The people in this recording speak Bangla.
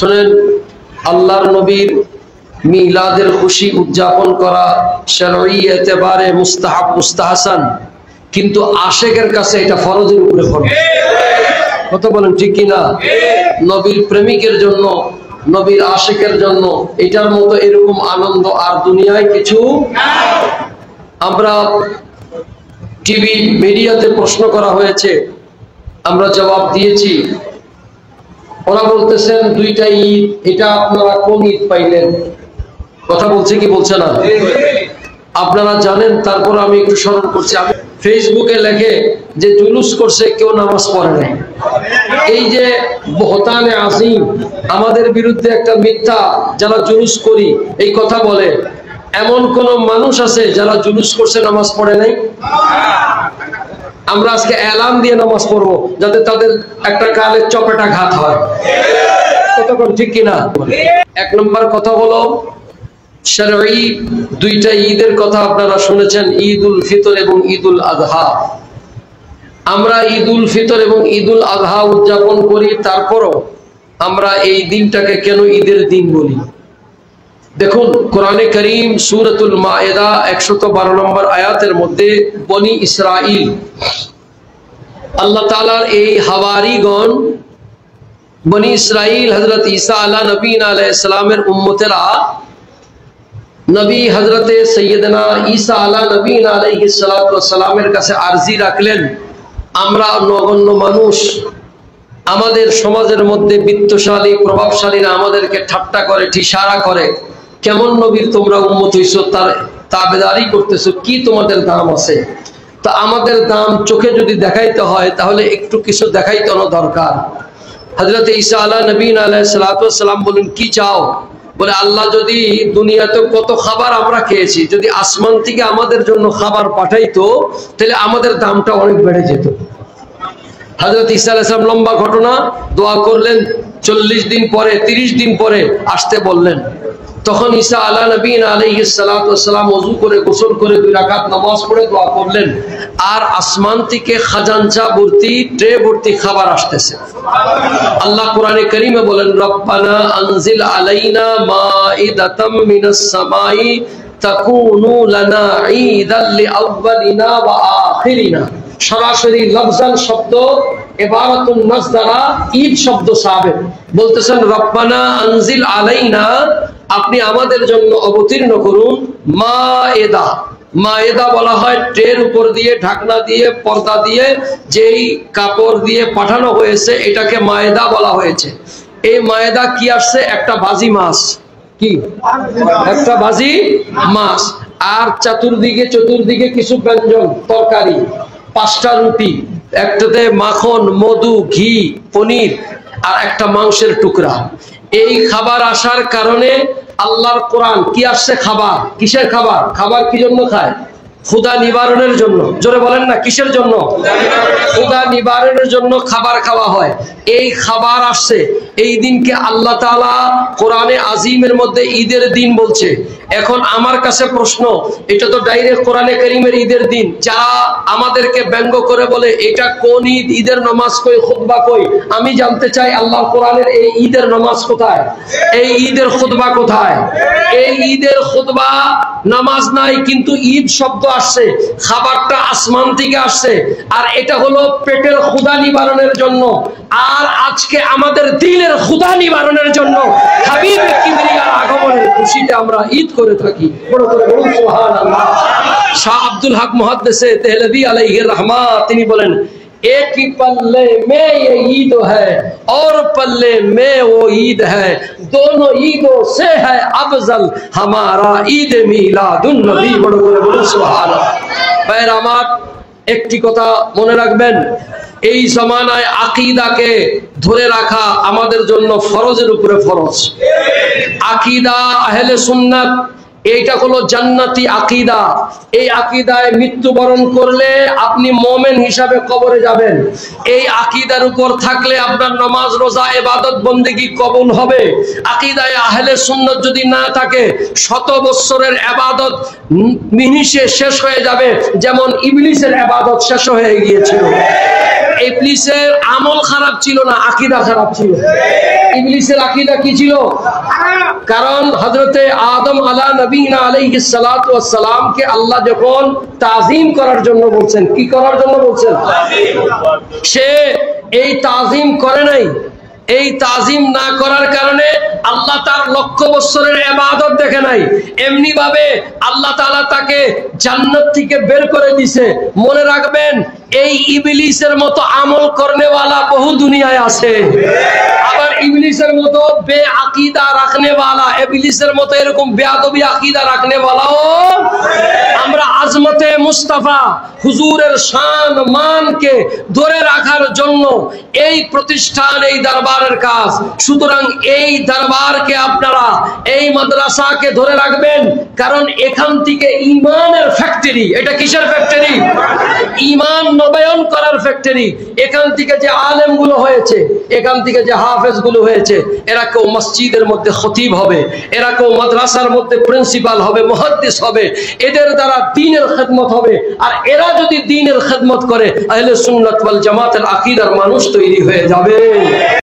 শুনেন, আল্লাহর নবীর মিলাদের খুশি উদযাপন করা শরঈ এতেবারে মুস্তাহাব মুস্তাহসান, কিন্তু আশেকের কাছে এটা ফরজের উপরে ফরজ। কথা বলেন ঠিক কিনা? নবীর প্রেমিকের জন্য, নবীর আশেকের জন্য এটার মতো এরকম আনন্দ আর দুনিয়ায় কিছু। আমরা টিভি মিডিয়াতে প্রশ্ন করা হয়েছে, আমরা জবাব দিয়েছি। ওরা বলতেছেন দুইটা ঈদ, এটা আপনারা কোন ঈদ পাইলেন? কথা বলছে কি বলছে না? আপনারা জানেন, তারপর আমি একটু স্মরণ করছি। আমি ফেসবুকে লেখে যে জুলুস করছে, কেউ নামাজ পড়ে নাই। এই যে বহতানে আজিম, আমাদের বিরুদ্ধে একটা মিথ্যা, যারা জুলুস করি এই কথা বলে, এমন কোন মানুষ আছে যারা জুলুস করছে নামাজ পড়ে নাই? আমরা আজকে এলান দিয়ে নামাজ পড়বো, যাতে তাদের একটা কালের চপেটা ঘাত হয়। কতক্ষণ ঠিক কিনা? এক নম্বর কথা হলো, শরঈ দুইটা ঈদের কথা আপনারা শুনেছেন, ঈদ উল ফিতর এবং ঈদ উল আযহা। আমরা ঈদ উল ফিতর এবং ঈদ উল আযহা উদযাপন করি, তারপরও আমরা এই দিনটাকে কেন ঈদের দিন বলি? দেখুন, কোরআনে কারীম সূরাতুল মায়েদা 112 নম্বর আয়াতের মধ্যে বনি ইসরাইল, আল্লাহ তাআলার এই হাওয়ারিগণ, বনি ইসরাইল হযরত ঈসা আলাইহিস সালামের উম্মতেরা নবী হযরতে সাইয়্যিদনা ঈসা আলাইহিস সালামের কাছে আরজি রাখলেন, আমরা নগণ্য মানুষ, আমাদের সমাজের মধ্যে বিত্তশালী প্রভাবশালীরা আমাদেরকে ঠাট্টা করে, ঠিসারা করে, কেমন নবীর তোমরা উম্মত হইছো, তার তাবেদারি করতেছো, কি তোমাদের দাম আছে? তা আমাদের দাম চোখে যদি দেখাইতে হয়, তাহলে একটু কিছু দেখাইতে দরকার। হযরত ঈসা আলাইহিস সালাম বলেন, কি চাও? বলে, আল্লাহ যদি দুনিয়াতে কত খাবার আমরা খেয়েছি, যদি আসমান থেকে আমাদের জন্য খাবার পাঠাইতো, তাহলে আমাদের দামটা অনেক বেড়ে যেত। হযরত ঈসা আলাইহিস সালাম লম্বা ঘটনা, দোয়া করলেন, 40 দিন পরে 30 দিন পরে আসতে বললেন। তখন ঈসা আলাইহিস সালাম ওযু করে, গোসল করে 2 রাকাত নামাজ পড়ে দোয়া করলেন, আর আসমান থেকে খাজানচা ভর্তি, ট্রে ভর্তি খাবার আসতেছে। আল্লাহ কোরআনে কারীমে বলেন, রব্বানা আনজিল আলাইনা মাইদাতাম মিনাস সামাই তাকুনু লানা ঈদাল লিআউয়ালিনা ওয়া আখিরিনা। সরাসরি লফজান শব্দ ইবারাতুন নাস দ্বারা ঈদ শব্দ সাবেক। বলতেছেন, রব্বানা আনজিল আলাইনা, আপনি আমাদের জন্য অবতীর্ণ করুন মায়েদা। মায়েদা বলা হয় ট্রের উপর দিয়ে, ঢাকনা দিয়ে, পর্দা দিয়ে যেই কাপড় দিয়ে পাঠানো হয়েছে, এটাকে মায়েদা বলা হয়েছে। এই মায়েদা কি আসছে? একটা ভাজি মাছ। কি? একটা ভাজি মাছ, আর চতুর্দিকে কিছু ব্যঞ্জন তরকারি, 5টা রুটি, একটাতে মাখন, মধু, ঘি, পনির, আর একটা মাংসের টুকরা। এই খাবার আসার কারণে আল্লাহর কোরআন কি আসছে? খাবার। কিসের খাবার? খাবার কি জন্য খায়? ক্ষুধা নিবারণের জন্য। জোরে বলেন না, কিসের জন্য? ক্ষুধা নিবারণের জন্য খাবার খাওয়া হয়। এই খাবার আসছে, এই দিনকে আল্লাহ তাআলা কোরআনে আজিমের মধ্যে ঈদের দিন বলছে। এখন আমার কাছে প্রশ্ন, এটা তো ডাইরেক্ট কোরআনে কারীমের ঈদের দিন। যারা আমাদেরকে ব্যঙ্গ করে বলে এটা কোন ঈদ, ঈদের নামাজ কই, খুতবা কই, আমি জানতে চাই আল্লাহর কোরআনের এই ঈদের নামাজ কোথায়? এই ঈদের খুতবা কোথায়? এই ঈদের খুতবা নামাজ নাই, কিন্তু ঈদ শব্দ আসছে, খাবারটা আসমান থেকে আসছে, আর এটা হলো পেটের ক্ষুধা নিবারণের জন্য। আর আজকে আমাদের দিলের ক্ষুধা নিবারণের জন্য হাবিবে কিবরিয়ার আগমনের খুশিতে আমরা ঈদ করে থাকি। বড় করে বলুন সুবহানাল্লাহ। শাহ আব্দুল হক মুহাদ্দিসে দেহলভী আলাইহির রহমাত, তিনি বলেন, एक ही पल्ले में ये ईद है और पल्ले में वो ईद है, दोनों ईदों से है अफजल हमारा ईद मिलादुन नबी। बड़ो করে বলুন সুবহানাল্লাহ। ভাইরামাত, একটি কথা মনে রাখবেন, এই জামানায় আকীদাকে ধরে রাখা আমাদের জন্য ফরজের উপরে ফরজ। আকীদা আহলে সুন্নাত, এইটা হলো জান্নাতি আকীদা। এই আকীদায় মৃত্যুবরণ করলে আপনি মুমিন হিসাবে কবরে যাবেন। এই আকীদার উপর থাকলে আপনার নামাজ, রোজা, ইবাদত, বন্দেগী কবুল হবে। আকীদায় আহলে সুন্নাত যদি না থাকে, 100 বছরের ইবাদত মিনিটে শেষ হয়ে যাবে, যেমন ইবলিসের ইবাদত শেষ হয়ে গিয়েছিল। ইবলিসের আমল খারাপ ছিল না, আকীদা খারাপ ছিল। ইবলিসের আকীদা কি ছিল? কারণ হযরতে আদম আলা নবীনা আলাইহিস সালাতু ওয়াস সালামকে আল্লাহ যখন তাজিম করার জন্য বলছেন, কি করার জন্য বলছেন? সে এই তাজিম করে নাই। এই তাজিম না করার কারণে আল্লাহ তার লক্ষ বছরের ইবাদত দেখে নাই। এমনি ভাবে আল্লাহ তাআলা তাকে জান্নাত থেকে বের করে দিয়েছে। মনে রাখবেন, এই ইবলিসের মতো আমল করনেওয়ালা বহু দুনিয়ায় আছে। আবার ইবলিসের মতো বেআকিদা রাখনেওয়ালা, ইবলিসের মতো এরকম বেয়াদবি আকীদা রাখনেওয়ালাও আমরা আজমতে মুস্তাফা হুজুরের শান মানকে ধরে রাখার জন্য এই প্রতিষ্ঠান, এই দরবারের কাজ। সুতরাং এই দরবারকে আপনারা, এই মাদ্রাসাকে ধরে রাখবেন, কারণ এখান থেকে ঈমানের ফ্যাক্টরি। এটা কিসের ফ্যাক্টরি? ঈমান নবায়ন করার ফ্যাক্টরি। এখান থেকে যে আলেম গুলো হয়েছে, এখান থেকে যে হাফেজ গুলো হয়েছে, এরা কেউ মসজিদের মধ্যে খতিব হবে, এরা কেউ মাদ্রাসার মধ্যে প্রিন্সিপাল হবে, মুহাদ্দিস হবে। এদের দ্বারা দ্বীনের খেদমত হবে। আর এরা যদি দ্বীনের খেদমত করে, আহলে সুন্নাত ওয়াল জামাতের আকীদার মানুষ তৈরি হয়ে যাবে।